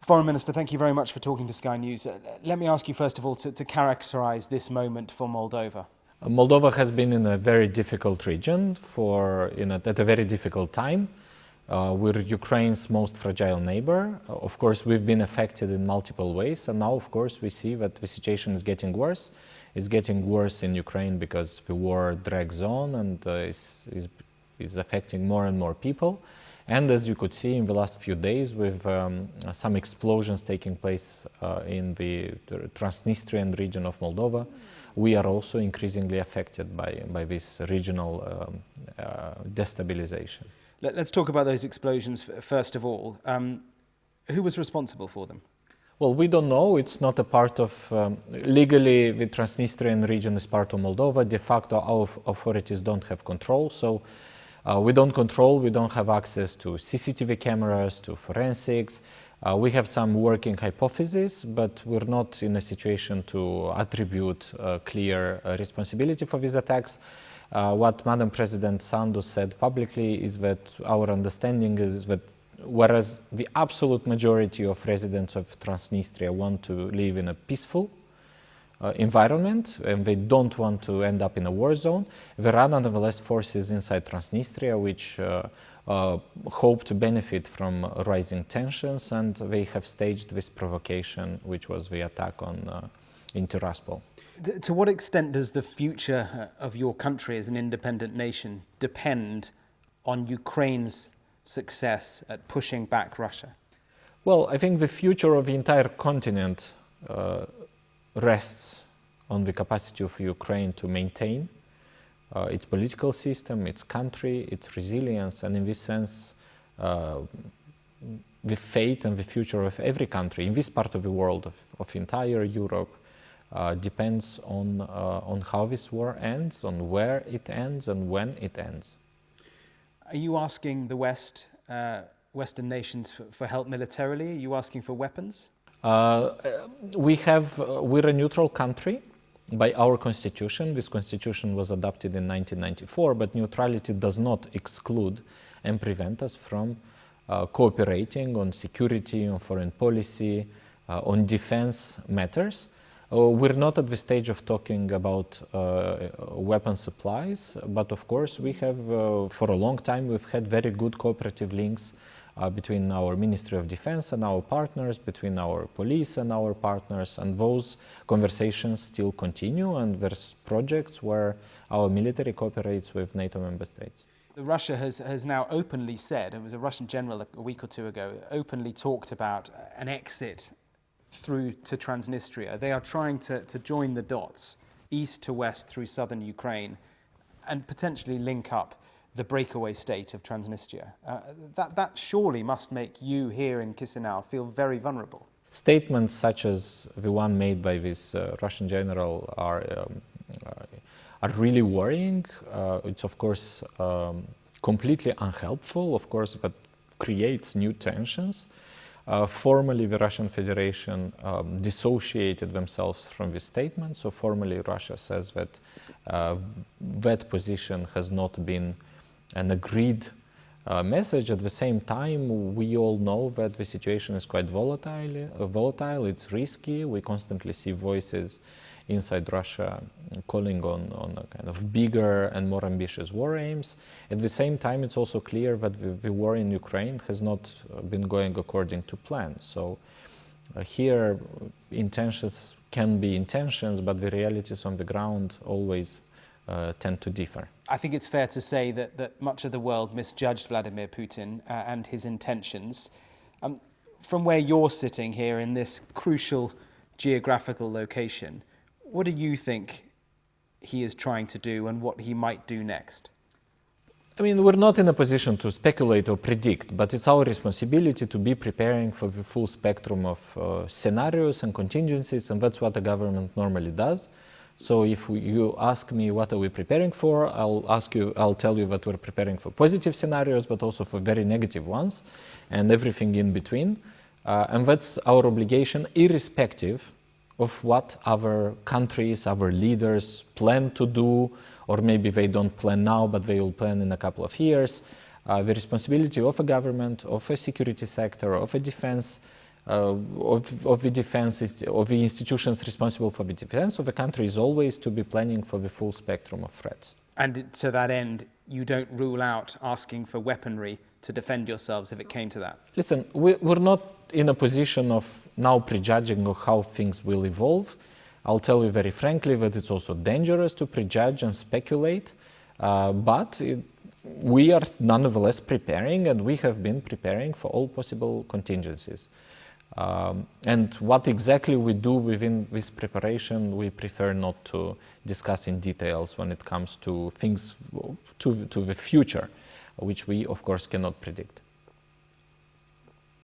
Foreign Minister, thank you very much for talking to Sky News. Let me ask you first of all to characterise this moment for Moldova. Moldova has been in a very difficult region at a very difficult time. We're Ukraine's most fragile neighbor. Of course, we've been affected in multiple ways, and now, of course, we see that the situation is getting worse. It's getting worse in Ukraine because the war drags on and is affecting more and more people. And as you could see in the last few days, with some explosions taking place in the Transnistrian region of Moldova, we are also increasingly affected by this regional destabilization. Let's talk about those explosions first of all. Who was responsible for them? Well, we don't know. It's not a part of, legally the Transnistrian region is part of Moldova. De facto, our authorities don't have control. So we don't control, we don't have access to CCTV cameras, to forensics. We have some working hypotheses, but we're not in a situation to attribute clear responsibility for these attacks. What Madam President Sandu said publicly is that our understanding is that whereas the absolute majority of residents of Transnistria want to live in a peaceful environment and they don't want to end up in a war zone, there are nonetheless forces inside Transnistria which hope to benefit from rising tensions, and they have staged this provocation, which was the attack in Tiraspol. To what extent does the future of your country as an independent nation depend on Ukraine's success at pushing back Russia? Well, I think the future of the entire continent rests on the capacity of Ukraine to maintain its political system, its country, its resilience, and in this sense, the fate and the future of every country in this part of the world, of entire Europe, depends on how this war ends, on where it ends, and when it ends. Are you asking the West, Western nations for help militarily? Are you asking for weapons? We're a neutral country by our constitution. This constitution was adopted in 1994, but neutrality does not exclude and prevent us from cooperating on security, on foreign policy, on defense matters. We're not at the stage of talking about weapon supplies, but of course we have, for a long time, we've had very good cooperative links between our Ministry of Defense and our partners, between our police and our partners, and those conversations still continue, and there's projects where our military cooperates with NATO member states. Russia has now openly said, it was a Russian general a week or two ago, openly talked about an exit through to Transnistria. They are trying to join the dots, east to west through southern Ukraine, and potentially link up the breakaway state of Transnistria. That surely must make you here in Chisinau feel very vulnerable. Statements such as the one made by this Russian general are really worrying. It's of course completely unhelpful. Of course, that creates new tensions. Formally, the Russian Federation dissociated themselves from this statement. So formally, Russia says that that position has not been an agreed message. At the same time, we all know that the situation is quite volatile, it's risky. We constantly see voices inside Russia calling on a kind of bigger and more ambitious war aims. At the same time, it's also clear that the war in Ukraine has not been going according to plan. So here, intentions can be intentions, but the realities on the ground always tend to differ. I think it's fair to say that much of the world misjudged Vladimir Putin and his intentions. From where you're sitting here in this crucial geographical location, what do you think he is trying to do and what he might do next? I mean, we're not in a position to speculate or predict, but it's our responsibility to be preparing for the full spectrum of scenarios and contingencies, and that's what a government normally does. So if you ask me what are we preparing for, I'll tell you that we're preparing for positive scenarios, but also for very negative ones, and everything in between. And that's our obligation, irrespective of what other countries, other leaders plan to do, or maybe they don't plan now, but they will plan in a couple of years. The responsibility of a government, of a security sector, of a defense of the defense, of the institutions responsible for the defense of the country is always to be planning for the full spectrum of threats. And to that end, you don't rule out asking for weaponry to defend yourselves if it came to that? Listen, we're not in a position of now prejudging of how things will evolve. I'll tell you very frankly that it's also dangerous to prejudge and speculate, but we are nonetheless preparing, and we have been preparing for all possible contingencies. And what exactly we do within this preparation, we prefer not to discuss in details when it comes to things to the future, which we of course cannot predict.